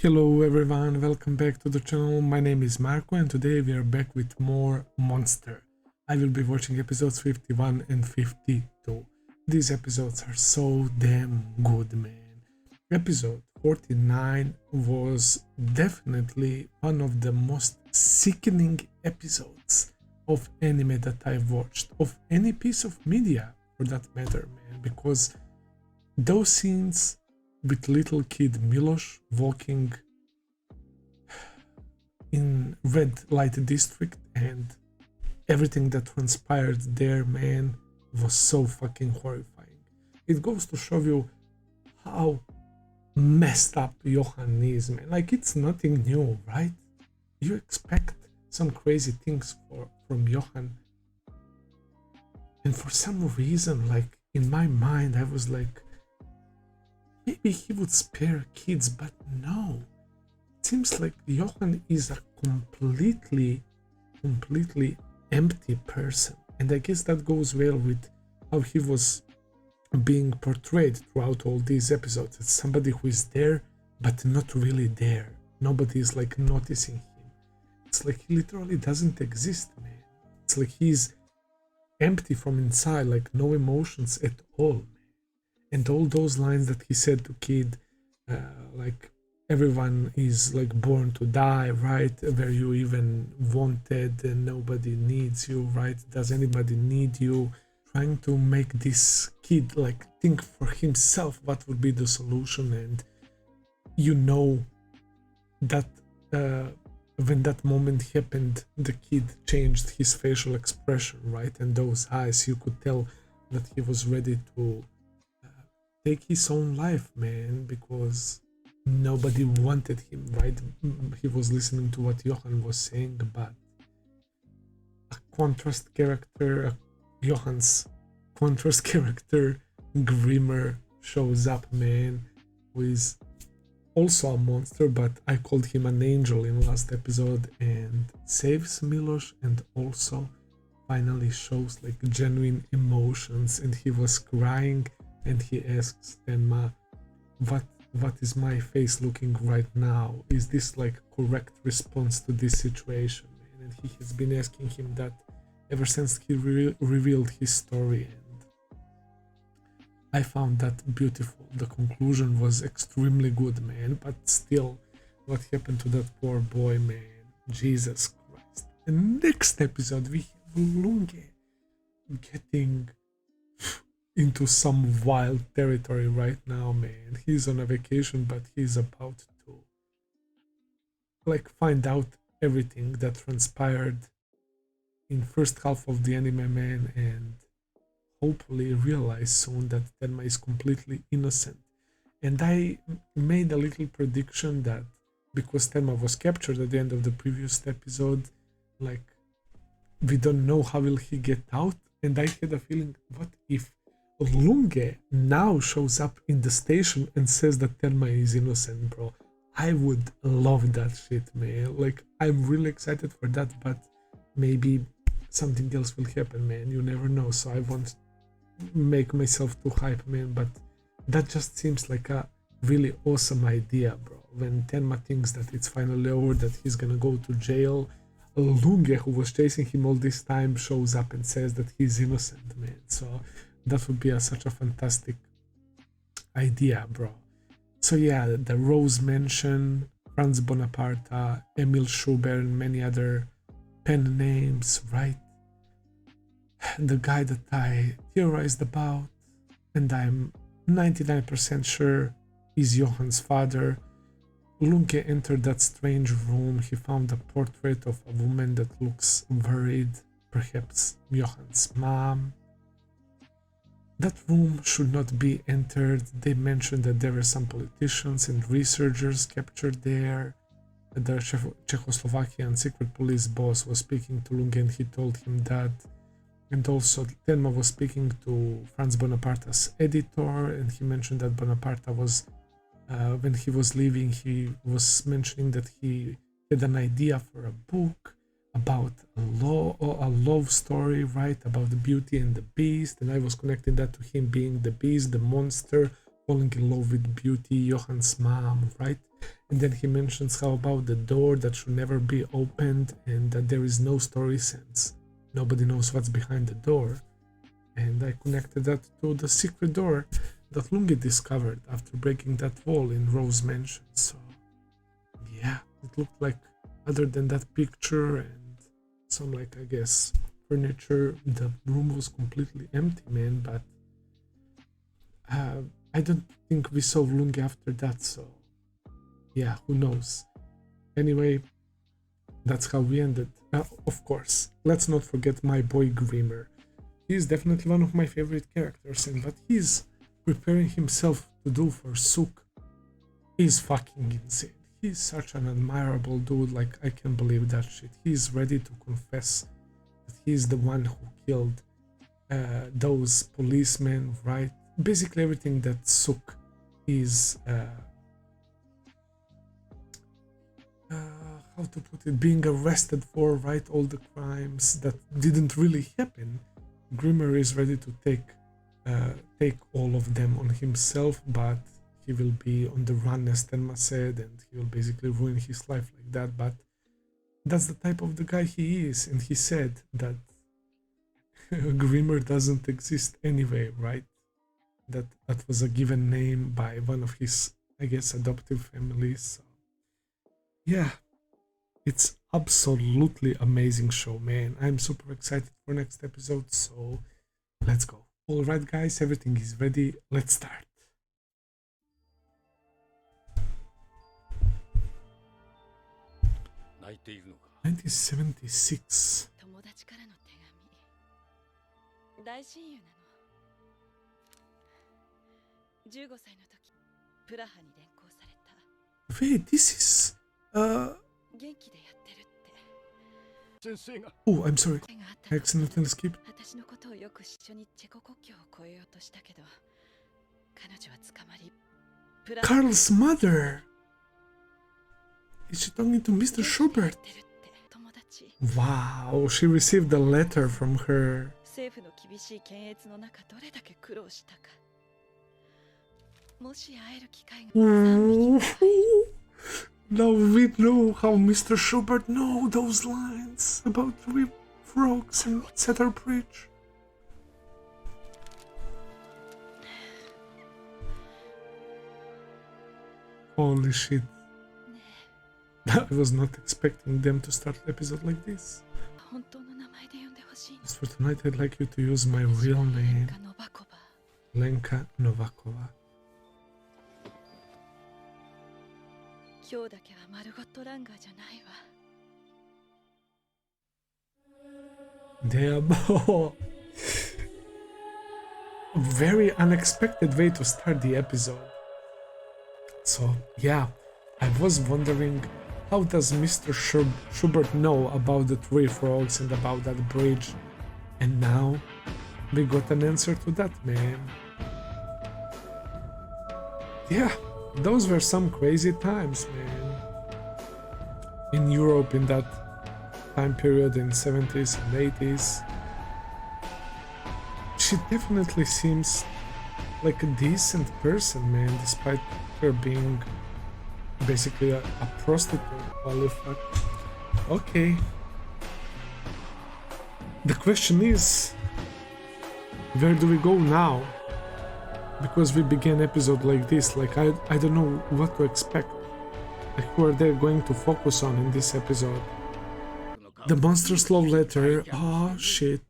Hello everyone, welcome back to the channel. My name is Marko and today we are back with more Monster. I will be watching episodes 51 and 52. These episodes are so damn good, man. Episode 49 was definitely one of the most sickening episodes of anime that I've watched, of any piece of media for that matter, man, because those scenes with little kid Miloš walking in red light district and everything that transpired there, man, was so fucking horrifying. It goes to show you how messed up Johan is, man. Like, it's nothing new, right? You expect some crazy things from Johan, and for some reason, like, in my mind I was like, maybe he would spare kids, but no. It seems like Johan is a completely empty person. And I guess that goes well with how he was being portrayed throughout all these episodes. It's somebody who is there, but not really there. Nobody is like noticing him. It's like he literally doesn't exist, man. It's like he's empty from inside, like no emotions at all. And all those lines that he said to kid, like, everyone is like born to die, right? Were you even wanted and nobody needs you, right? Does anybody need you? Trying to make this kid like think for himself what would be the solution. And you know that when that moment happened, the kid changed his facial expression, right? And those eyes, you could tell that he was ready to take his own life, man, because nobody wanted him, right? He was listening to what Johan was saying, but a contrast character, Johan's contrast character, Grimmer, shows up, man, who is also a monster, but I called him an angel in last episode, and saves Miloš, and also finally shows like genuine emotions. And he was crying, and he asks Tenma, what is my face looking right now? Is this like correct response to this situation, man? And he has been asking him that ever since he revealed his story, and I found that beautiful. The conclusion was extremely good, man, but still, what happened to that poor boy, man? Jesus Christ. And next episode we have Lunge getting into some wild territory right now, man. He's on a vacation, but he's about to like find out everything that transpired in first half of the anime, man, and hopefully realize soon that Tenma is completely innocent. And I made a little prediction that because Tenma was captured at the end of the previous episode, like, we don't know how will he get out. And I had a feeling, what if Lunge now shows up in the station and says that Tenma is innocent, bro? I would love that shit, man. Like, I'm really excited for that, but maybe something else will happen, man. You never know. So I won't make myself too hype, man, but that just seems like a really awesome idea, bro. When Tenma thinks that it's finally over, that he's gonna go to jail, Lunge, who was chasing him all this time, shows up and says that he's innocent, man. So that would be such a fantastic idea, bro. So yeah, the Rose Mansion, Franz Bonaparte, Emil Schubert, and many other pen names, right? The guy that I theorized about, and I'm 99% sure is Johan's father. Lunge entered that strange room. He found a portrait of a woman that looks worried, perhaps Johan's mom. That room should not be entered. They mentioned that there were some politicians and researchers captured there. The Czechoslovakian secret police boss was speaking to Lunge and he told him that. And also Tenma was speaking to Franz Bonaparte's editor, and he mentioned that Bonaparte was, when he was leaving, he was mentioning that he had an idea for a book about a love story, right, about the Beauty and the Beast, and I was connecting that to him being the beast, the monster falling in love with Beauty, Johan's mom, right? And then he mentions how about the door that should never be opened and that there is no story sense. Nobody knows what's behind the door. And I connected that to the secret door that Lunge discovered after breaking that wall in Rose Mansion. So, yeah, it looked like, other than that picture and some, like, I guess, furniture, the room was completely empty, man. But I don't think we saw Lunge after that, so yeah, who knows. Anyway, that's how we ended. Of course, let's not forget my boy Grimmer. He's definitely one of my favorite characters, and what he's preparing himself to do for Suk is fucking insane. He's such an admirable dude, like, I can't believe that shit. He's ready to confess that he's the one who killed those policemen, right? Basically everything that Suk is how to put it, being arrested for, right? All the crimes that didn't really happen. Grimmer is ready to take all of them on himself, but he will be on the run, as Tenma said, and he will basically ruin his life like that. But that's the type of the guy he is, and he said that Grimmer doesn't exist anyway, right? That was a given name by one of his, I guess, adoptive families. So, yeah, it's absolutely amazing show, man. I'm super excited for next episode, so let's go. All right, guys, everything is ready. Let's start. 1976. 友達からの手紙。大親友なの。15歳の時、プラハに連行された。Wait, this is 元気でやってるって。先生が。Oh, I'm sorry. I accidentally skipped. 私のことをよく一緒にチェコ国境を越えようとしたけど、彼女は捕まり。Carl's mother. Is she talking to Mr. Schubert? Wow, she received a letter from her. Now we know how Mr. Schubert knows those lines about three frogs and Setter Bridge. Holy shit. I was not expecting them to start the episode like this. As for tonight, I'd like you to use my real name, Lenka Novakova. Damn. Very unexpected way to start the episode. So, yeah, I was wondering, how does Mr. Schubert know about the three frogs and about that bridge? And now we got an answer to that, man. Yeah, those were some crazy times, man. In Europe in that time period in 70s and 80s. She definitely seems like a decent person, man, despite her being basically a prostitute. Holy fuck. Okay. The question is, where do we go now? Because we began episode like this, like I don't know what to expect. Like, who are they going to focus on in this episode? The monster's love letter. Oh shit.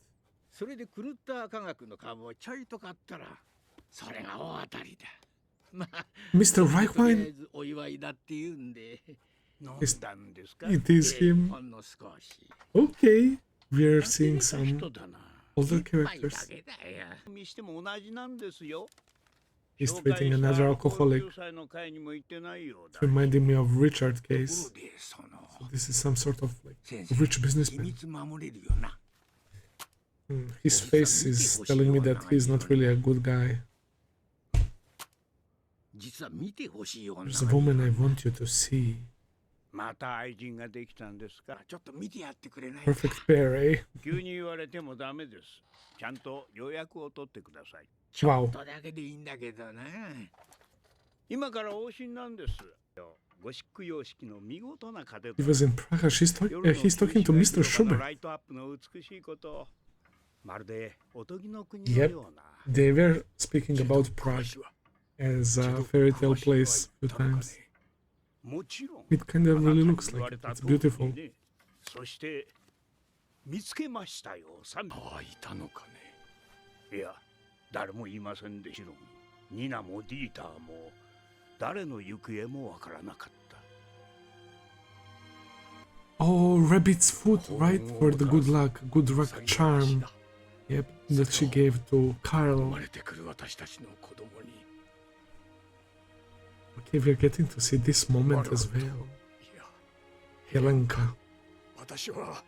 Mr. Reichwein? It is him. Okay, we are seeing some older characters. He's treating another alcoholic. It's reminding me of Richard's case. So this is some sort of like rich businessman. His face is telling me that he's not really a good guy. There's a woman I want you to see. Perfect pair, eh? Wow. とだけでいいんだけどな。今から往診なんですよ。ゴシック様式の見事なカテ He was in Prague. He's talking to Mr. Schubert. ライトアップの美しいこと。まるでおとぎの国の Yep. ような。 They were speaking about Prague as a fairy tale place a few times. もちろん。 It kind of really looks like it. It's beautiful. そして見つけましたよ。ああ、いたのかね。いや、誰もいませんでした。ニナもディーターも誰の行方もわからなかった。 Oh, rabbit's foot, right? For the good luck charm. Yep, that she gave to 生 Carl. まれてくる私たちの子供に。 Okay, we're getting to see this moment as well. いや、 Helenka. 私は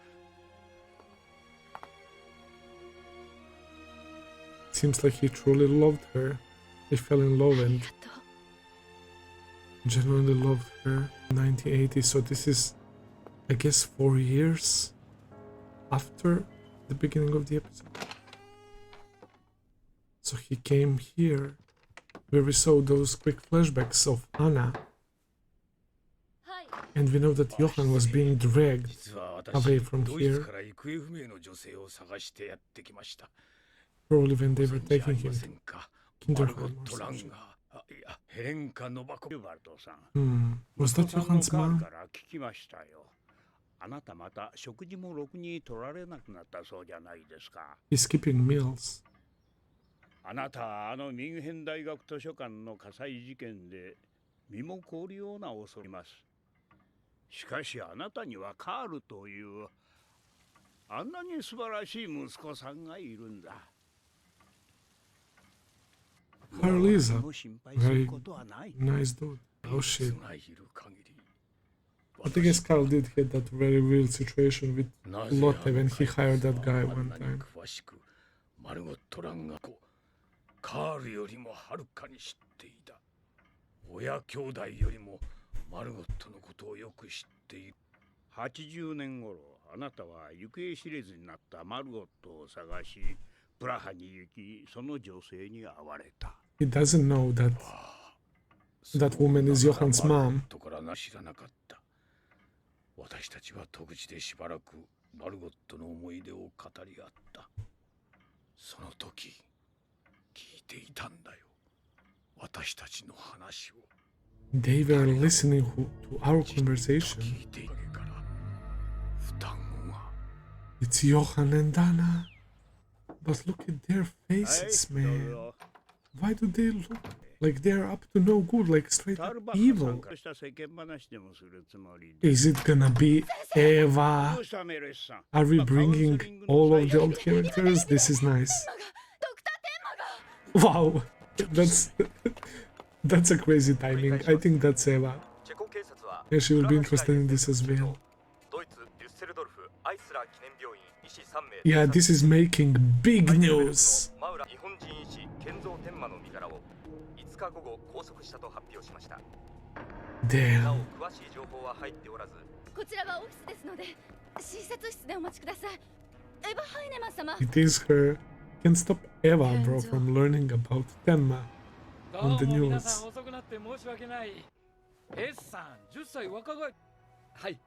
Seems like he truly loved her. He fell in love あり and がとう。 genuinely loved her in 1980. So this is, I guess, 4 years after the beginning of the episode. So he came here where we saw those quick flashbacks of Anna. はい。 And we know that Johan was being dragged 実は away 私 from ドイツ here, から行方不明の女性を探してやってきました。 probably when they ご were 存知あ taking りま him せ to んか。マルゴ kindergarten ッ or ト・ラン something. ガー、あ、いや、ヘレンカ・ノバコ。ルバルトさん。 Was that 息子さんの Johan's カール mom? から聞きましたよ。あなたまた食事もろくに取られなくなったそうじゃないですか。 He's skipping meals. あなたあのミンヘン大学図書館の火災事件で身も凍るような恐れます。しかしあなたにはカールというあんなに素晴らしい息子さんがいるんだ。 Carl is a もう心配する very ことはない。 nice dude. Oh shit. がいる限り。 But I guess Carl did get that very real situation with なぜ Lotte when he あの hired that guy あ one んなに time. 詳しくマルゴット・ランガーをカールよりもはるかに知っていた。親兄弟よりもマルゴットのことをよく知っている。 80年頃あなたは行方知れずになったマルゴットを探しプラハに行きその女性に会われた。 He doesn't know that that woman is Johan's mom. とからな知らなかった。私たちは戸口でしばらくマルゴットの思い出を語り合った。その時聞いていたんだよ。私たちの話を。 They were listening to our conversation. 聞いているから双子が。 It's Johan and Anna. But look at their faces, はい、どう man. ぞ。 Why do they look like they're up to no good, like straight タ up ルバックが参 evil? 加した世間話でもするつもりで。 Is it gonna be Eva? どうしたメレスさん。 Are we bringing all of the old characters? This is nice. ドクターテンマが Wow, that's a crazy timing. I think that's Eva. チェコ警察は Yeah, she will be interested in this as well. ドイツ・デュッセルドルフ・アイスラー記念病院医師3名 Yeah, this is making big news. マウラ日本人医師健三天馬の身柄を5日午後拘束したと発表しました。なお Damn. 詳しい情報は入っておらず、こちらはオフィスですので診察室でお待ちください。エヴァ・ハイネマン様。 It is her. Can't stop Eva, bro, from learning about Tenma on the どうも皆 news. さん遅くなって申し訳ない。S さん、10歳若返り。はい、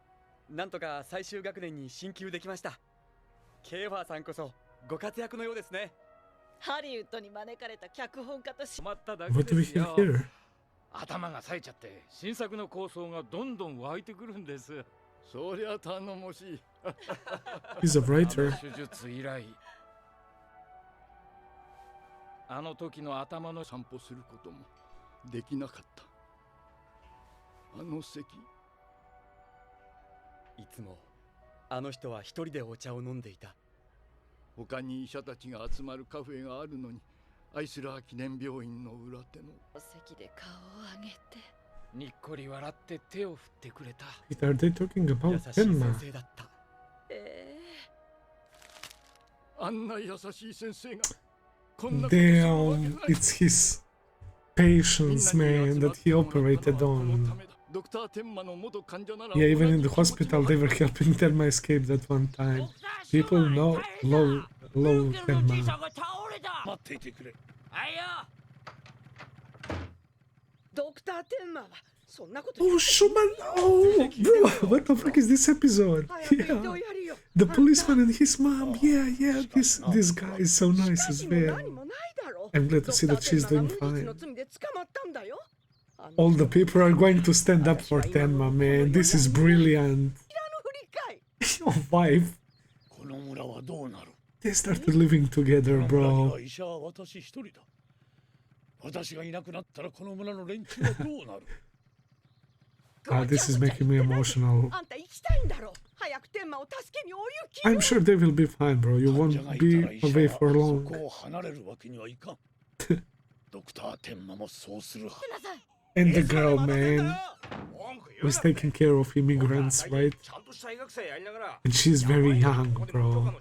なんとか最終学年に進級できました。ケーファーさんこそご活躍のようですね。ハリウッドに招かれた脚本家として止まっただけ What do で we す have よ。 here? 頭が冴えちゃって新作の構想がどんどん湧いてくるんです。そりゃ頼もしい。 He's a あ writer. の手術以来、あの時の頭の散歩することもできなかった。あの席。いつもあの人は一人でお茶を飲んでいた。他に医者たちが集まるカフェがあるのに、アイスラー記念病院の裏手の。席で顔を上げてにっこり笑って手を振ってくれた。 Wait, are they talking 優 about しい先 Tenma? 生だった。あんな優しい先生がこんなことするわけない。 Damn, it's his patience, man, that he operated on. ドクター天馬の元患者なら Yeah, even in the hospital, they were helping Tenma escape that one time. People know, love Tenma. 待っていてくれ。Oh, Schumann! Oh, bro, what the fuck is this episode? Yeah, the policeman and his mom. Yeah. This guy is so nice as well. I'm glad to see that she's doing fine. All the people are going to stand up for Tenma, man. This is brilliant. Your wife. They started living together, bro. This is making me emotional. I'm sure they will be fine, bro. You won't be away for long. And the girl, man, was taking care of immigrants, right? And she's very young, bro.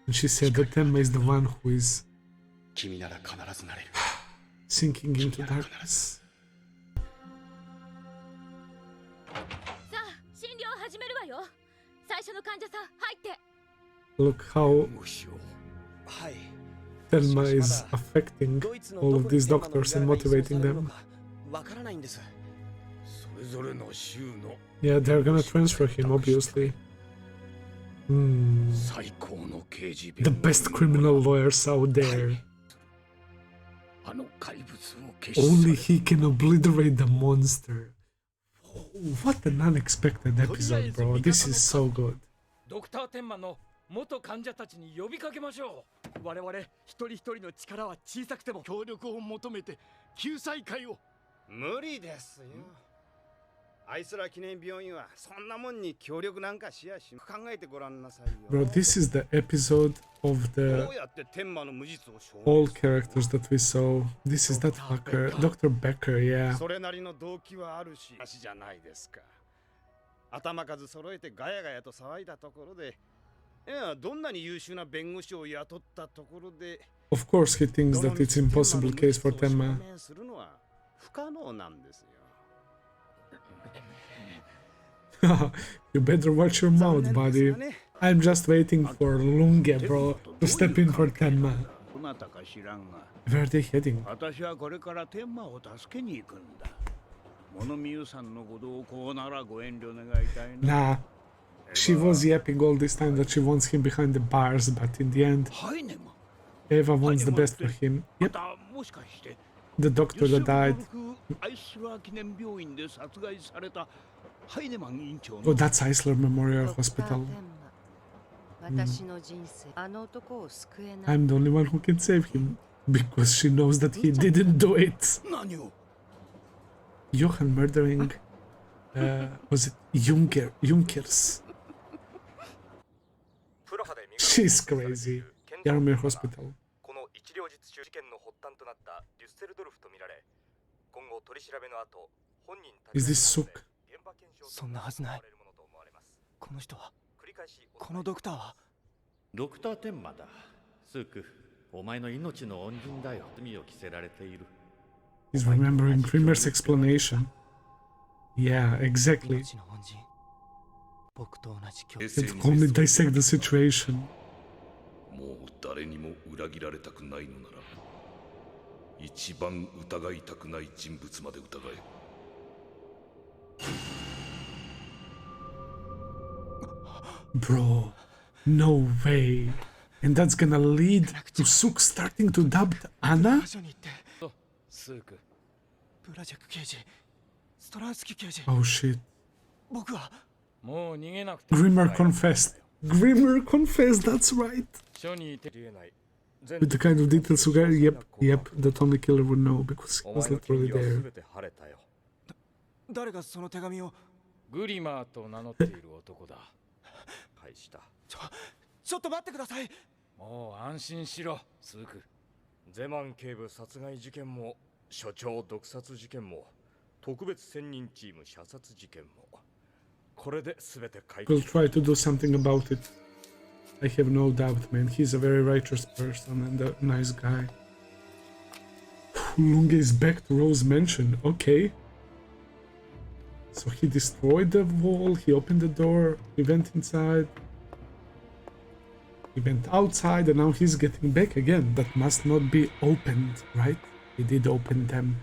And she said that Tenma is the one who is sinking into darkness. Look how Tenma is affecting all of these doctors and motivating them. Yeah, they're gonna transfer him, obviously. The best criminal lawyers out there. Only he can obliterate the monster. What an unexpected episode, bro. This is so good. Dr. Tenma の元患者たちに呼びかけましょう。我々一人一人の力は小さくても協力を求めて救済会を。無理ですよ。あいつら記念病院はそんなもんに協力なんかしやし。考えてごらんなさいよ。Bro, this is the episode of the all characters that we saw. This is that fucker, Dr. Becker, yeah. それなりの動機はあるし、話じゃないですか。頭数揃えてガヤガヤと騒いだところで、いやどんなに優秀な弁護士を雇ったところで、Of course he thinks that it's impossible case for Tenma. するのは不可能なんですよ。You better watch your mouth, buddy. I'm just waiting for Lunge, bro, to step in for Tenma. Where are they heading? Nah, she was yapping all this time that she wants him behind the bars, but in the end, Eva wants the best for him. Yep. The doctor that died. Oh, that's Eisler Memorial Hospital. I'm the only one who can save him, because she knows that he didn't do it. Johan murdering, was it Junkers? She's crazy. Yarmir Hospital. Is this Suk? そんなはずない。この人は、このドクターは。ドクターテンマだ。スーク、お前の命の恩人だよ。罪を着せられている。He's remembering Grimmer's explanation. Yeah, exactly. It only dissect the situation. もう誰にも裏切られたくないのなら、一番疑いたくない人物まで疑え。Bro, no way. And that's gonna lead to Suk starting to doubt Anna? Oh shit. Grimmer confessed. Grimmer confessed, that's right. With the kind of details you got, yep, that only killer would know because he was literally there. 誰がその手紙をグリマーと名乗っている男だ。返した。ちょっと待ってください。もう安心しろ、スーク。ゼマン警部殺害事件も、所長毒殺事件も、特別専任チーム射殺事件も、これで全て解決。 We'll try to do something about it. I have no doubt, man. He's a very righteous person and a nice guy. Lunge is back to Rose Mansion. Okay. So he destroyed the wall, he opened the door, he went inside, he went outside, and now he's getting back again. That must not be opened, right? He did open them.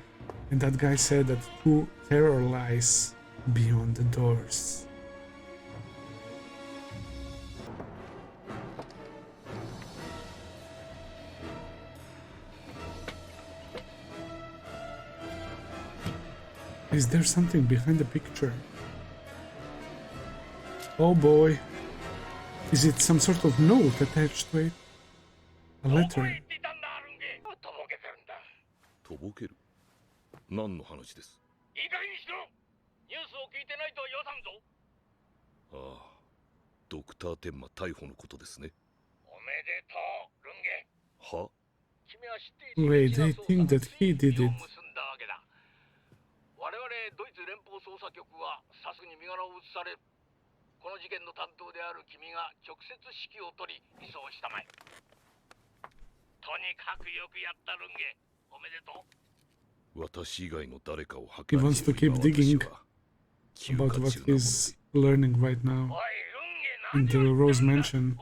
And that guy said that two terror lies beyond the doors. Is there something behind the picture? Oh boy. Is it some sort of note attached to it? A letter? とぼける何の話です？いい加減にしろ。ニュースを聞いてないと予算ぞ。ああ、ドクター天馬逮捕のことですね。おめでとう、ルンゲ。は？君は知っている Wait, they think that he did it. 我々ドイツ連邦捜査局はさすぐに身柄を移される。この事件の担当である君が直接指揮を取り移送したまえ。とにかくよくやったルンゲ。おめでとう。私以外の誰かを破 He 壊 wants す to る keep 今 digging 私は about what he's learning right now in the Rose Mansion.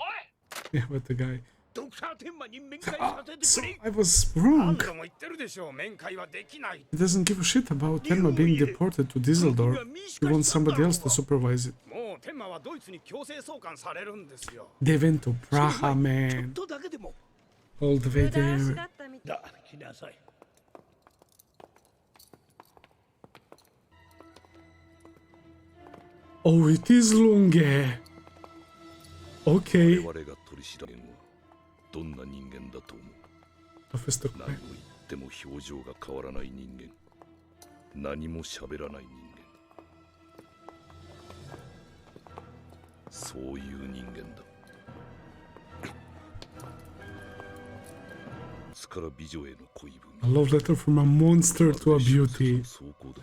Yeah, what the guy. ドクター天馬に面会 Ah, させて so くれ。 I was wrong. 何度も言ってるでしょう。面会はできない。 He doesn't give a shit about Tenma being deported to Düsseldorf. He wants somebody else to supervise it. もう天馬はドイツに強制送還されるんですよ。 They went to その Praha, 前にちょっ man. とだけでも。 All the way 無駄足 there. だったみたい。だ、来なさい。 Oh, it is Lunge. 我 Okay. 々が取り調べはどんな人間だと思う？ Officer 何を言っても表情が変わらない人間、何も喋らない人間、そういう人間だ。つから美女への恋 A 文 love letter from a monster to a beauty. 壮行だ。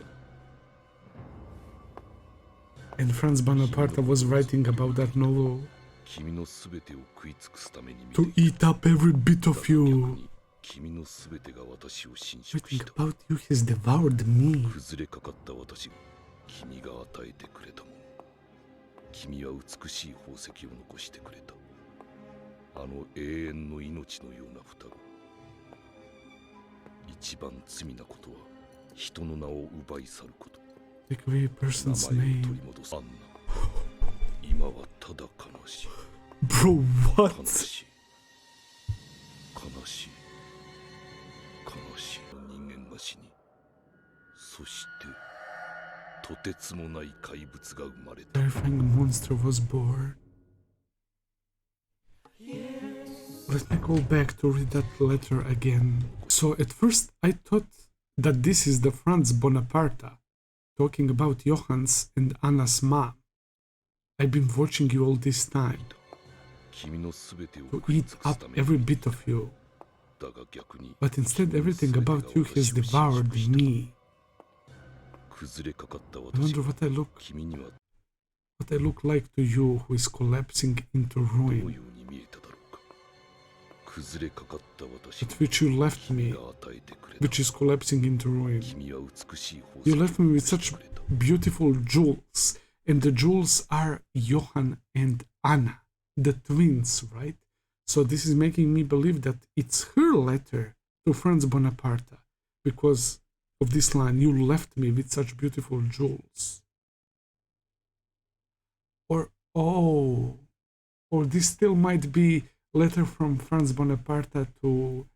And Franz Bonaparte was writing about that novel 君のすべてを食い尽くすために見 to てい eat up every bit of た。 you. 逆に君のすべてが私を侵食 Everything した。 about you has devoured me. 崩れかかった私が君が与えてくれたもの。君は美しい宝石を残してくれた。あの永遠の命のような双子。一番罪なことは人の名を奪い去ること。 Take away a person's 名前を取 name. り戻す。アンナ、今はただ悲しい。 Bro, 悲 what? しい。悲しい。悲しい人間が死に、そしてとてつもない怪物が生まれた。 Terrifying monster was born. Let me go back to read that letter again. So at first I thought that this is the Franz Bonaparte talking about Johan's and Anna's mom. I've been watching you all this time 君のすべてを to 食い eat 尽くす up ため every に bit of you, だが逆に but instead 君の everything 全てが about you has 私を侵 devoured 食した。 me. 崩れかかった I 私 wonder が what I look like to you who is collapsing into どの ruin, ように見えただろうか。崩れかかった私 at が which you left 君 me, が与えてくれた。 which is collapsing into ruin. 君は美しい宝 You 石を left me with 残 such してくれた。 beautiful jewels, and the jewels are Johan and Anna, the twins, right? So this is making me believe that it's her letter to Franz Bonaparte because of this line, you left me with such beautiful jewels. Or, oh, or this still might be letter from Franz Bonaparte to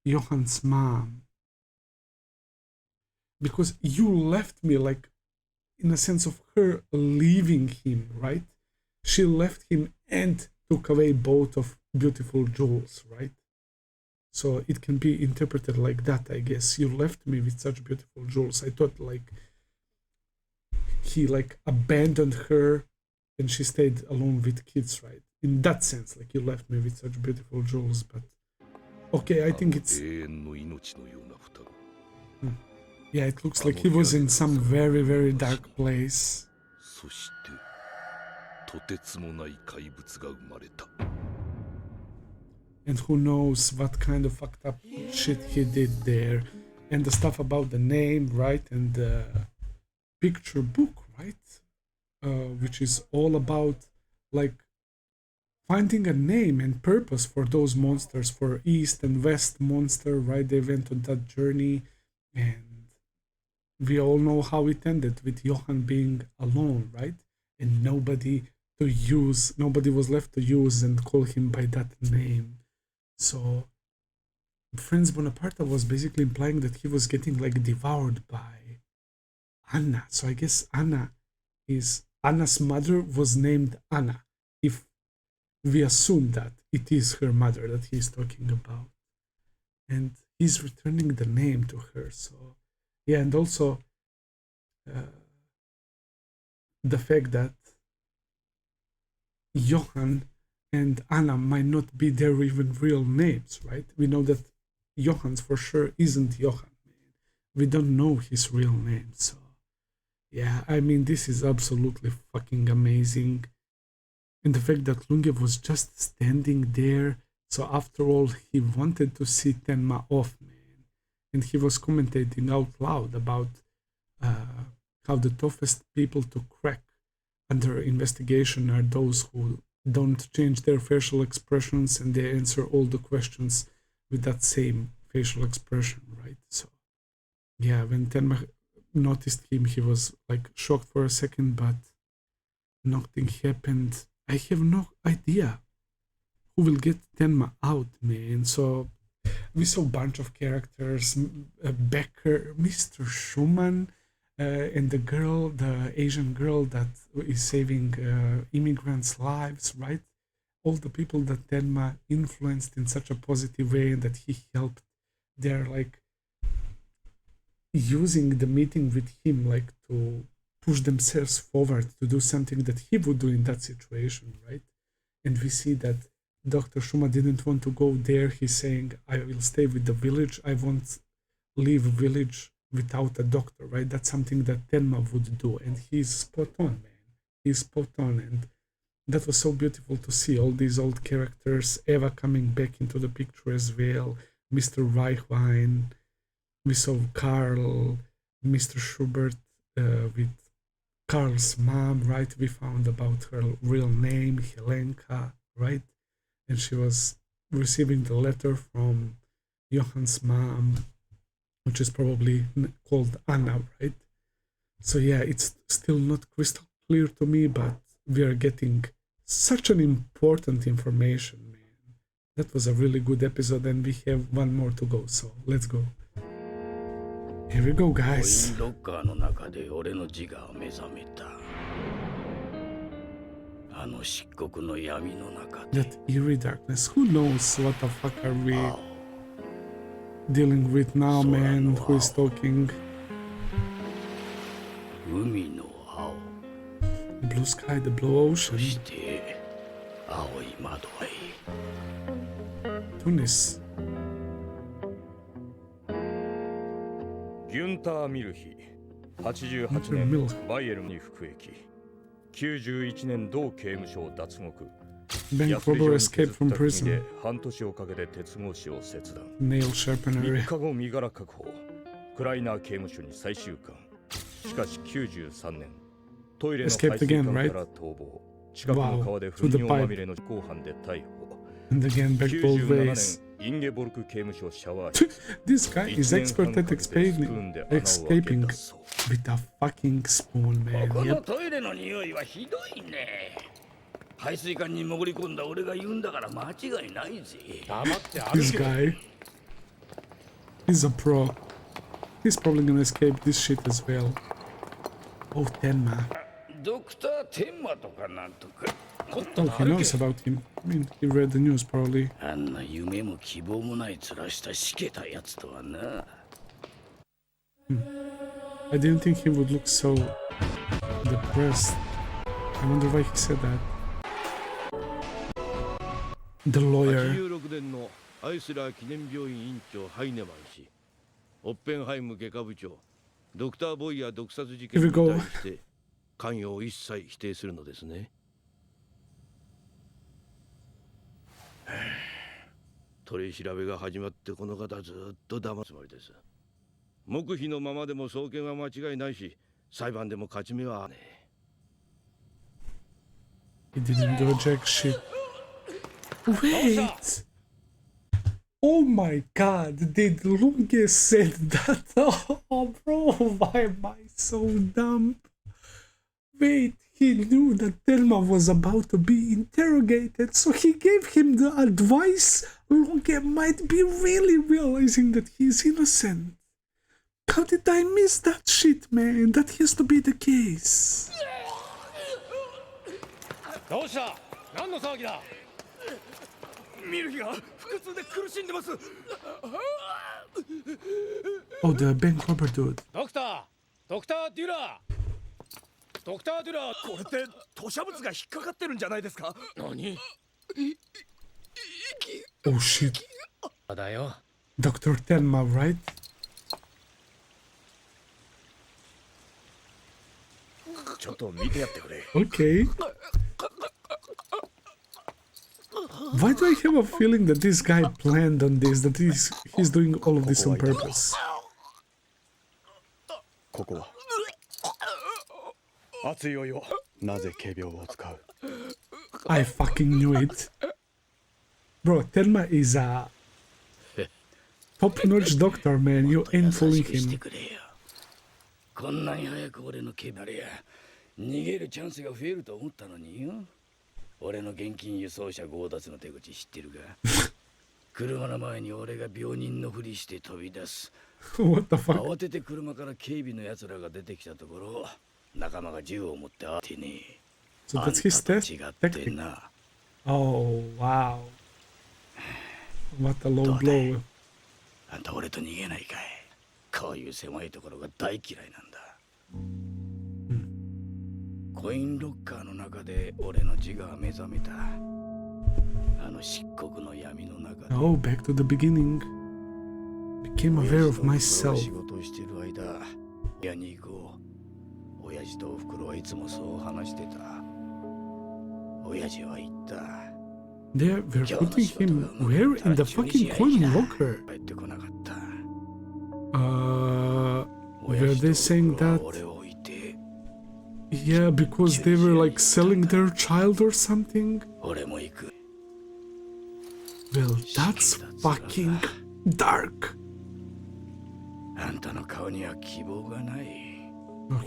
Johan's mom. Because you left me, like, in a sense of her leaving him, right? She left him and took away both of beautiful jewels, right? So it can be interpreted like that, I guess. You left me with such beautiful jewels. I thought like he like abandoned her and she stayed alone with kids, right? In that sense, like you left me with such beautiful jewels, but okay, I think it's 永遠の命のような双子。 yeah, it looks like he was in some very, very dark place. そしてとてつもない怪物が生まれた。 And who knows what kind of fucked up shit he did there. And the stuff about the name, right? And the picture book, right? which is all about like finding a name and purpose for those monsters, for East and West monster, right? They went on that journey, and we all know how it ended with Johan being alone, right? And nobody was left to use and call him by that name. So Franz Bonaparte was basically implying that he was getting like devoured by Anna. So I guess Anna's mother was named Anna. If we assume that it is her mother that he's talking about, and he's returning the name to her. So yeah, and also the fact that Johan and Anna might not be their even real names, right? We know that Johan's for sure isn't Johan. We don't know his real name, so yeah, I mean, this is absolutely fucking amazing. And the fact that Lunge was just standing there, so after all, he wanted to see Tenma off, man. And he was commentating out loud about how the toughest people to crack under investigation are those who don't change their facial expressions and they answer all the questions with that same facial expression, right? So, yeah, when Tenma noticed him, he was like shocked for a second, but nothing happened. I have no idea who will get Tenma out, man. So we saw a bunch of characters, Becker, Mr. Schumann, and the Asian girl that is saving immigrants' lives, right? All the people that Tenma influenced in such a positive way and that he helped, they're like using the meeting with him like to push themselves forward to do something that he would do in that situation, right? And we see that Dr. Shuma didn't want to go there. He's saying, I will stay with the village. I won't leave a village without a doctor, right? That's something that Tenma would do. And he's spot on, man. He's spot on. And that was so beautiful to see all these old characters, Eva coming back into the picture as well, Mr. Reichwein, we saw Carl, Mr. Schubert with Carl's mom, right? We found about her real name, Helenka, right? And she was receiving the letter from Johan's mom, which is probably called Anna, right? So yeah, it's still not crystal clear to me, but we are getting such an important information, man. That was a really good episode, and we have one more to go, so let's go. Here we go, guys. That eerie darkness. Who knows what the fuck are we dealing with now, man? Who is talking? The blue sky, the blue ocean. Tunis. ギュンター・ミルヒ88年バイエルンに服役91年同刑務所を脱獄 Bank robber escaped from prison. 半年をかけて鉄格子を切断 Nail sharpener. 3日後身柄確保クライナー刑務所に再収監しかし93年トイレの排水管から逃亡近くの川で糞尿まみれの公判で逮捕 And again, back both ways. インゲボルク刑務所シャワー This guy is expert at escaping with a fucking spoon, man. このトイレの匂いはひどいね。排水管に潜り込んだ俺が言うんだから間違いないぜ。 This guy, he's a pro. He's probably gonna escape this shit as well. Oh, Tenma. ドクターテンマとかなんとか。 Oh, he knows about him. I mean, he read the news probably. あんな夢も希望もない面したしけたやつとはな。I didn't think he would look so depressed. I wonder why he said that. The lawyer. 86年のアイスラー記念病院院長ハイネマン氏、オッペンハイム外科部長、ドクター・ボイヤー毒殺事件に対して関与を一切否定するのですね。取り調べが始まってこの方ずっと黙るつもりです。黙秘のままでも送検は間違いないし、裁判でも勝ち目はねえ。He didn't do jack shit. Wait! Oh my god, did Lunge said that? Oh bro, why am I so dumb? Wait, he knew that Tenma was about to be interrogated, so he gave him the advice. Lunge might be really realizing that he's innocent. How did I miss that shit, man? That has to be the case. どうした？何の騒ぎだ？ミルヒが腹痛で苦しんでます。 Oh, the bank robber dude. ドクターデュラー。ドクターデュラー。これって吐砂物が引っかかってるんじゃないですか？何？ Oh shit. だよ。 Dr. Tenma, right? ちょっと見てやってくれ。Okay. Why do I have a feeling that this guy planned on this, that he's doing all of this on purpose? ここは熱いお湯をなぜ警備を使う I fucking knew it. Bro, Tenma is a top-notch doctor, man. You ain't fooling him. こんなに早く俺の警備や逃げるチャンスが増えると思ったのによ。俺の現金輸送車強奪の手口知ってるか？車の前に俺が病人のふりして飛び出す。What the fuck? 慌てて車から警備の奴らが出てきたところ、仲間が銃を持って当てねえ。 So that's his tactic. Oh, wow. What a low blow. あんた俺と逃げないかい。こういう狭いところが大嫌いなんだ。コインロッカーの中で俺の自我が目覚めた。あの漆黒の闇の中で。Oh, back to the beginning. Became aware of myself. 仕事をしている間、家に行こう。親父とおふくろはいつもそう話してた。親父は言った。They're putting him where in the fucking coin locker? 帰ってこなかった。Were they saying that? Yeah, because they were like selling their child or something? Well, that's fucking dark. Oh,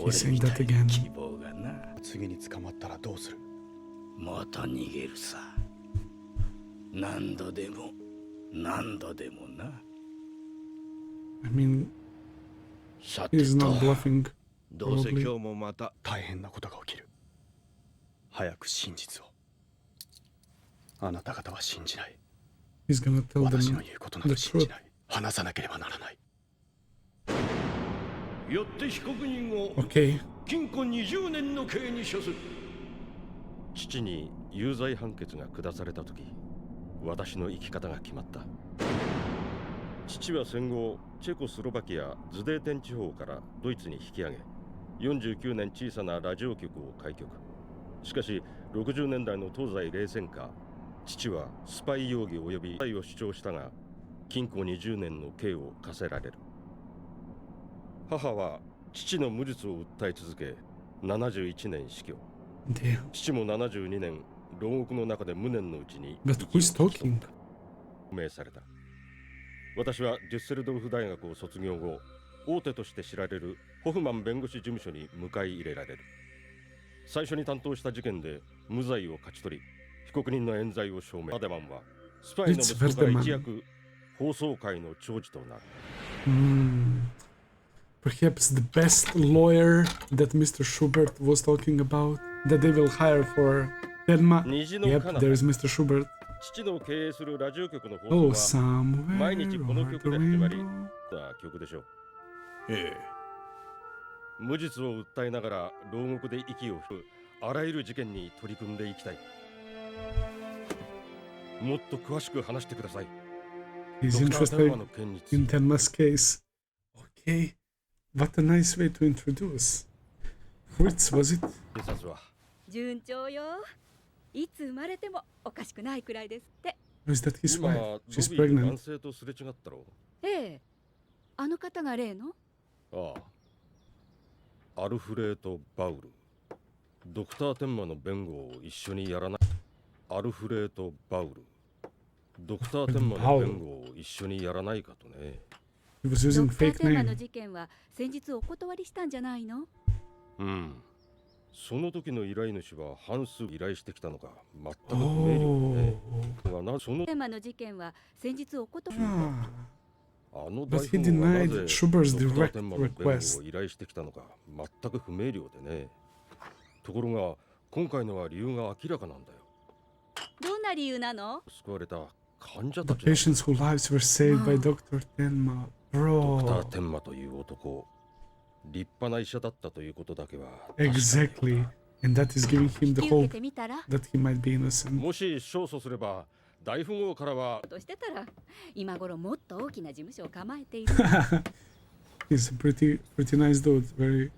he's saying that again. 次に捕まったらどうする？また逃げるさ。何度でもな。 I mean, he's not bluffing. どうせ今日もまた大変なことが起きる。早く真実を。あなた方は信じない。 He's gonna tell 私 them の言うことなど the 信じ truth. ない。話さなければならない。よって被告人を Okay. 禁錮20年の刑に処する。父に有罪判決が下された時、私の生き方が決まった。父は戦後チェコスロバキアズデーテン地方からドイツに引き上げ、49年小さなラジオ局を開局。しかし60年代の東西冷戦下、父はスパイ容疑及びスパイを主張したが、禁錮20年の刑を課せられる。母は父の無実を訴え続け、71年死去。父も72年牢獄の中で無念のうちに But who's talking? 命された。私はデュッセルドルフ大学を卒業後、大手として知られるホフマン弁護士事務所に迎え入れられる。最初に担当した事件で無罪を勝ち取り、被告人の冤罪を証明。バデマンはスパイの息子から一躍法曹界の長寿となる。Perhaps the best lawyer that Mr. Schubert was talking about, that they will hire for Tenma. Yep, there is Mr. Schubert. 父の経営するラジオ局の放 Oh, 送は somewhere 毎日この over 曲 the で始まり、 rainbow. な曲でしょう。ええ。無実を訴えながら牢獄で息を吹くあらゆる事件に取り組んでいきたい。もっと詳しく話してください。 He's ドクター・テンマ interested の件につ in いて。 Tenma's case. Okay, what a nice way to introduce. Fritz, was it? 警察は順調よ。いつ生まれてもおかしくないくらいですって。 Or is that his 今 wife? ロ She's ビーで男 pregnant. 性とすれ違ったろええ。あの方が例の？う。ああ。アルフレード・バウル。ドクター・テンマの弁護を一緒にやらない。アルフレード・バウル。ドクター・テンマの弁護を一緒にやらないかとね。He was using ドクター fake テンマの name. 事件は先日お断りしたんじゃないの？うん。その時の依頼主は半数依頼してきたのか全く不明瞭ね。そのテンマの事件は先日お断り。あの But 大 he 富豪がな denied ぜ Schubert's ドクター direct テンマの弁護を request. 依頼してきたのか全く不明瞭でね。ところが今回のは理由が明らかなんだよ。どんな理由なの？救われた患者 The たちなんだ。 patients whose lives were saved by Dr. Tenma. ドクター Bro. テンマという男、立派な医者だったということだけは。 Exactly. And that is giving him the 引き受け hope てみたら？ that he might be innocent. もし勝訴すれば大富豪からはとしてたら今頃もっと大きな事務所を構えている。He's a pretty nice dude. Very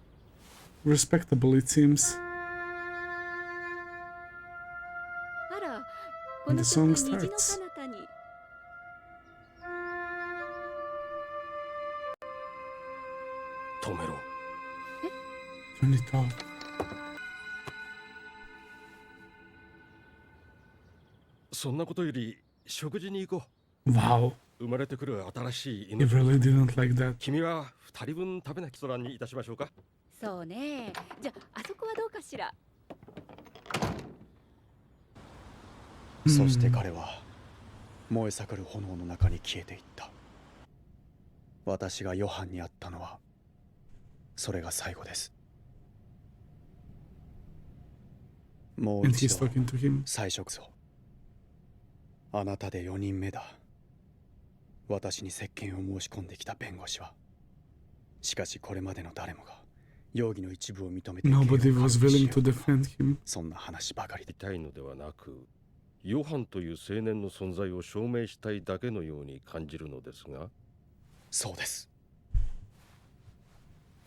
respectable, it seems. あら、こ And の the 曲 song 虹の彼 starts. 方に。止めろ。Turn it off. そんなことより食事に行こ Wow. う。生まれてくる新しい He 命。 really didn't like that. 君は2人分食べなきゃにいたしましょうか。そうね。じゃあ、あそこはどうかしら。そして彼は燃え盛る炎の中に消えていった。私がヨハンに会ったのはそれが最後です。もう And 一 he's 度 talking to him. 最初こそあなたで4人目だ。私に接見を申し込んできた弁護士は。しかしこれまでの誰もが容疑の一部を認めて Nobody was willing to defend him. そんな話ばかりで。痛いのではなく、ヨハンという青年の存在を証明したいだけのように感じるのですが。そうです。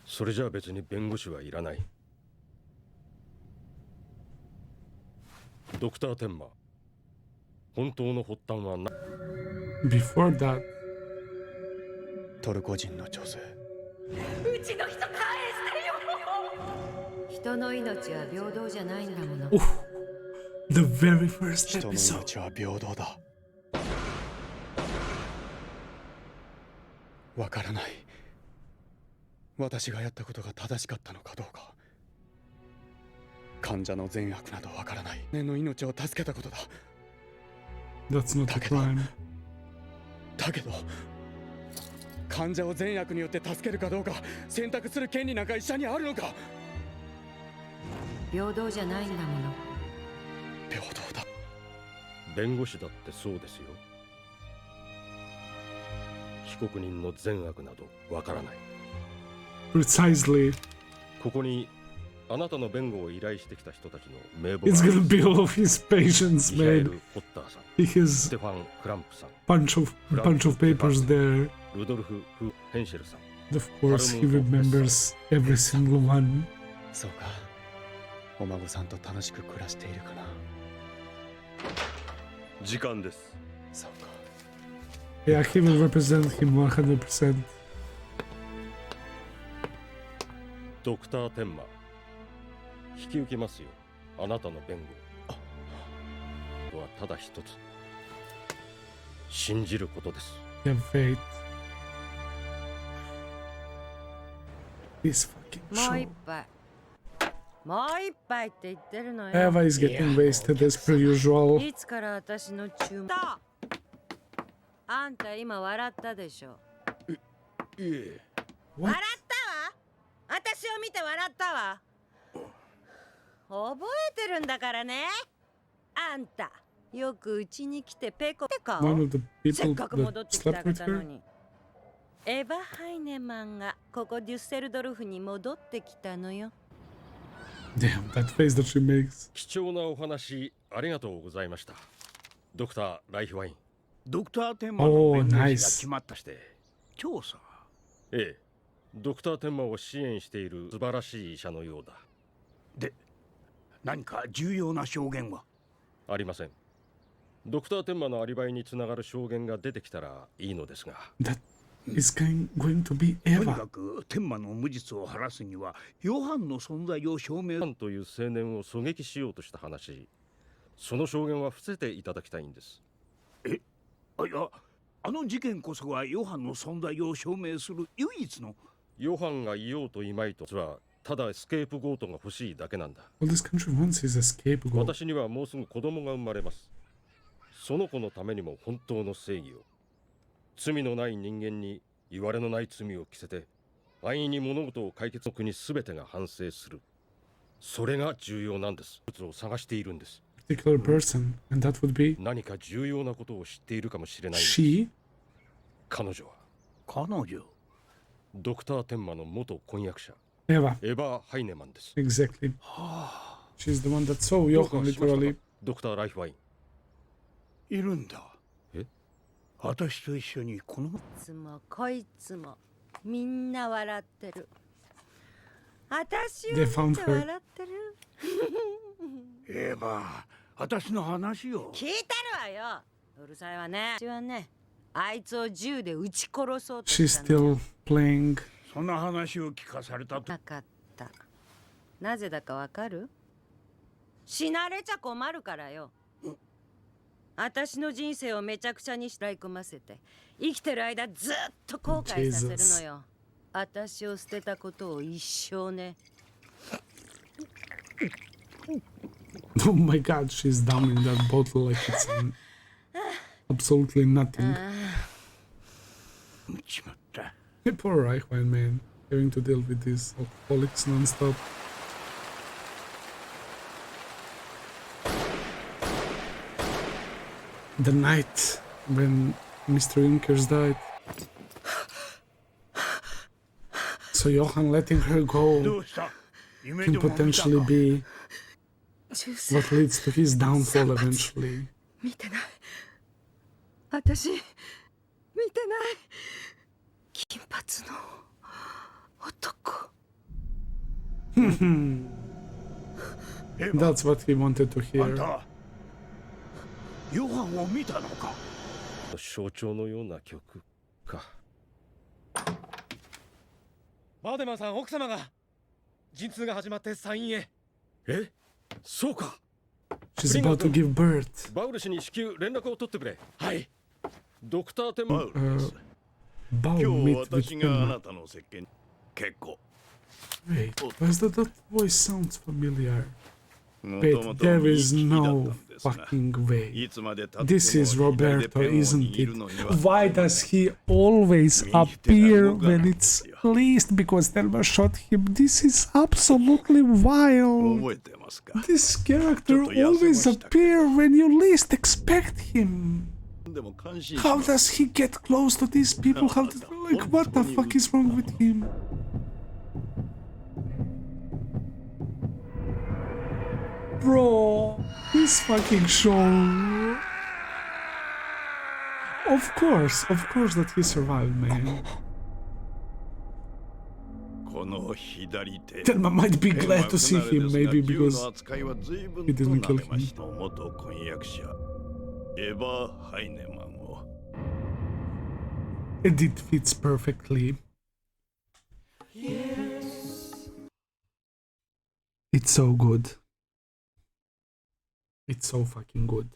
それじゃあ別に弁護士はいらない。ドクター・テンマ、本当の発端はな。 Before that, トルコ人の女性。うちの人返してよ。人の命は平等じゃないんだもの。 the very first 人の episode. 命は平等だ。わからない。私がやったことが正しかったのかどうか。患者の善悪などわからない。年の命を助けたことだ。 That's not a crime. だけど患者を善悪によって助けるかどうか選択する権利なんか医者にあるのか。平等じゃないんだもの。平等だ。弁護士だってそうですよ。被告人の善悪などわからない。 Precisely. ここにあなたの弁護を依頼してきた人たちの名簿 It's がある。 gonna be all of his patients, ミハエ man. ル・ホッターさん、 He ス has テファン・クランプさん、 bunch of papers there. ルドルフ・フ・ヘンシェルさん。 Of course, he remembers every single one. そうか。お孫さんと楽しく暮らしているかな。時間です。そうか。 Yeah, he will represent him 100%. ドクター・テンマ、引き受けますよ、あなたの弁護はただ一つ、信じることです。 You have faith. This fucking もう show. 一杯。もう一杯って言ってるのよ。 Eva is getting wasted as per usual. いつから私の注文。あんた今笑ったでしょ。いえ。笑ったわ。私を見て笑ったわ。覚えてるんだからね。あんたよくうちに来てペコペコ。 One of the せっ people かく戻 that ってきた slept with 方の her. に。エヴァ・ハイネマンがここデュッセルドルフに戻ってきたのよ。Damn, that face that she makes. 貴重なお話ありがとうございました。ドクター・ライフワイン。ドクター・テンマの弁護士が決まったして、調査。ええ、ドクター・テンマを支援している素晴らしい医者のようだ。で、何か重要な証言は？ありません。ドクター・テンマのアリバイにつながる証言が出てきたらいいのですが。is going to be とに Eva. かく天馬の無実を晴らすにはヨハンの存在を証明。ヨハンという青年を狙撃しようとした話、その証言は伏せていただきたいんです。いや、あの事件こそがヨハンの存在を証明する唯一の。ヨハンがいようといまいとはただエスケープゴートが欲しいだけなんだ。All this country wants is a scapegoat. 私にはもうすぐ子供が生まれます。その子のためにも本当の正義を。罪のない人間に言われのない罪を着せて、安易に物事を解決の国すべてが反省する。それが重要なんです。を探しているんです。Particular person, and that would be 何か重要なことを知っているかもしれないんです。 she. 彼女は彼女。ドクター・テンマの元婚約者 Eva. エヴァ・ハイネマンです。 Exactly. She's the one that saw Johan literally. ドクター・ライフワイン。いるんだ。え？私と一緒にこの。いつもこいつもみんな笑ってる。私を見て笑ってる。エヴァ、私の話を。聞いてるわよ。うるさいわね。私はね、あいつを銃で撃ち殺そうとしたの。 She's still playing. そんな話を聞かされたと。なかった。なぜだかわかる？死なれちゃ困るからよ。私の人生をめちゃくちゃにしらい込ませて、生きてる間ずっと後悔させるのよ。私を捨てたことを一生ね。Oh my god, she's down in that bottle like it's absolutely nothing. Poor Reichwein, man, having to deal with these alcoholics non-stop. The night when Mr. Inkers died. So Johan letting her go can potentially be what leads to his downfall eventually. 見てない。私、見てない。金髪の男。That's what he wanted to hear. ヨハンを見たのか。象徴のような曲か。バーデマンさん、奥様が陣痛が始まって産院へ。え、そうか。She's about to give birth. バウル氏に至急連絡を取ってくれ。はい。ドクターテンマ。Bao 今日 meet with 私があ Tenma. なたの石鹸。結構。 Wait, why is that voice sounds familiar? Wait, there is no fucking way. This is Roberto, isn't it? Why does he always appear when it's least because Tenma shot him? This is absolutely wild. This character always appears when you least expect him. How does he get close to these people? Like, what the fuck is wrong with him? Bro, this fucking show. Of course that he survived, man. Tenma might be glad to see him, maybe because he didn't kill him. It fits perfectly. It's so good. It's so fucking good.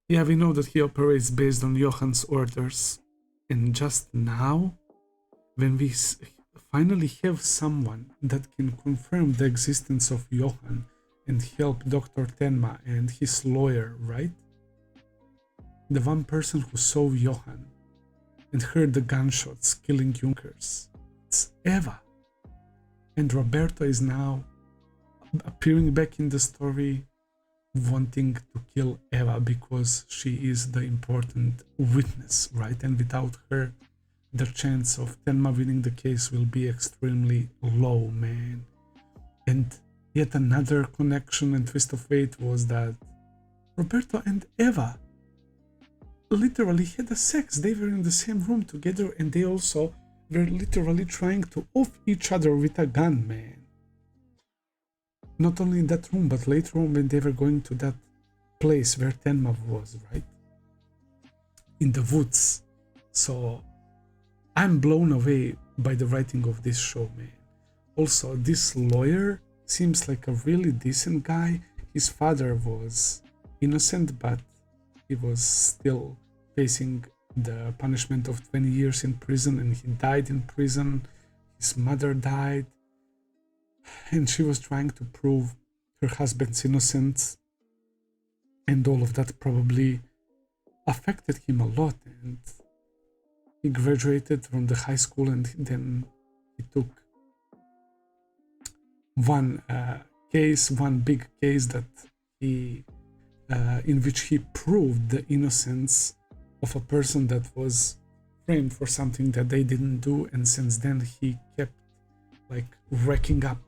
Yeah, we know that he operates based on Johan's orders. And just now, when we finally have someone that can confirm the existence of Johan and help Dr. Tenma and his lawyer, right? The one person who saw Johan and heard the gunshots killing Junkers. It's Eva. And Roberto is now appearing back in the story, wanting to kill Eva because she is the important witness, right? And without her, the chance of Tenma winning the case will be extremely low, man. And yet another connection and twist of fate was that Roberto and Eva literally had a sex. They were in the same room together and they also were literally trying to off each other with a gun, man. Not only in that room, but later on when they were going to that place where Tenma was, right? in the woods. So I'm blown away by the writing of this show, man. Also, this lawyer seems like a really decent guy. His father was innocent, but he was still facing the punishment of 20 years in prison, and he died in prison. His mother died, and she was trying to prove her husband's innocence, and all of that probably affected him a lot. And he graduated from the high school, and then he took one big case that he in which he proved the innocence of a person that was framed for something that they didn't do. And since then he kept like racking up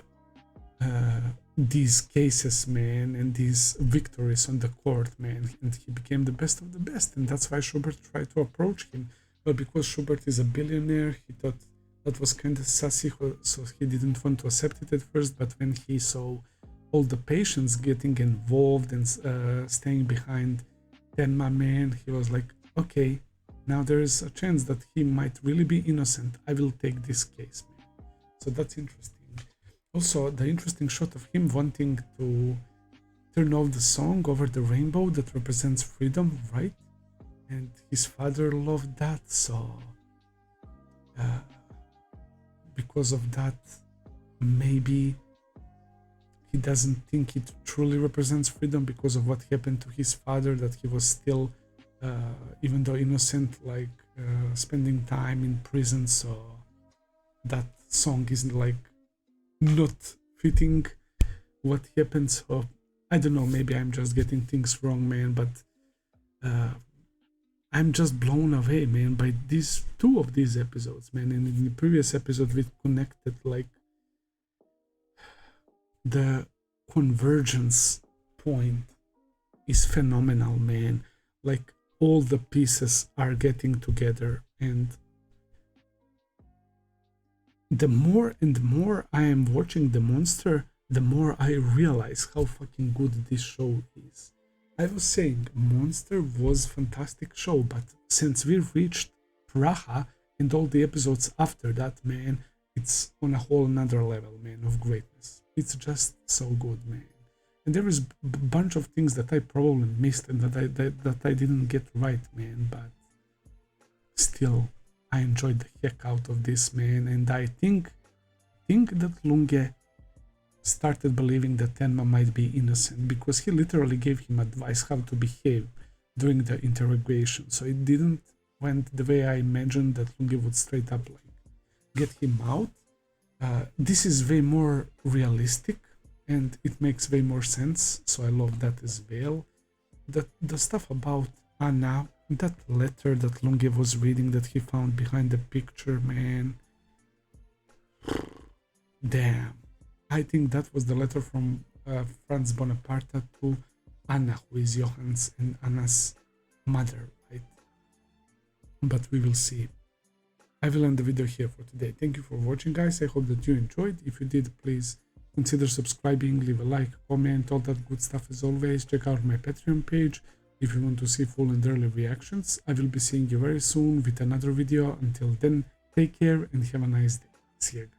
these cases, man, and these victories on the court, man, and he became the best of the best. And that's why Schubert tried to approach him, but because Schubert is a billionaire, he thought that was kind of sassy, so he didn't want to accept it at first. But when he saw all the patients getting involved and staying behind Tenma, man, he was like, okay, now there is a chance that he might really be innocent. I will take this case, man. So that's interesting. Also, the interesting shot of him wanting to turn off the song over the rainbow that represents freedom, right? And his father loved that, so because of that, maybe he doesn't think it truly represents freedom because of what happened to his father, that he was still, even though innocent, like spending time in prison. So that song isn't like not fitting what happened. So I don't know, maybe I'm just getting things wrong, man, but I'm just blown away, man, by these two of these episodes, man. And in the previous episode we connected, like, the convergence point is phenomenal, man. Like, all the pieces are getting together, and the more and more I am watching the monster, the more I realize how fucking good this show is. I was saying Monster was a fantastic show, but since we reached Praha and all the episodes after that, man, it's on a whole another level, man, of greatness. It's just so good, man. And there is a bunch of things that I probably missed and that I didn't get right, man, but still, I enjoyed the heck out of this, man. And I think that Lunge started believing that Tenma might be innocent, because he literally gave him advice how to behave during the interrogation. So it didn't went the way I imagined that Lunge would straight up like get him out. This is way more realistic and it makes way more sense, so I love that as well. The stuff about Anna, that letter that Lunge was reading that he found behind the picture, man, damn. I think that was the letter from Franz Bonaparte to Anna, who is Johan's and Anna's mother, right? But we will see. I will end the video here for today. Thank you for watching, guys. I hope that you enjoyed. If you did, please consider subscribing, leave a like, comment, all that good stuff as always. Check out my Patreon page if you want to see full and early reactions. I will be seeing you very soon with another video. Until then, take care and have a nice day. See you, guys.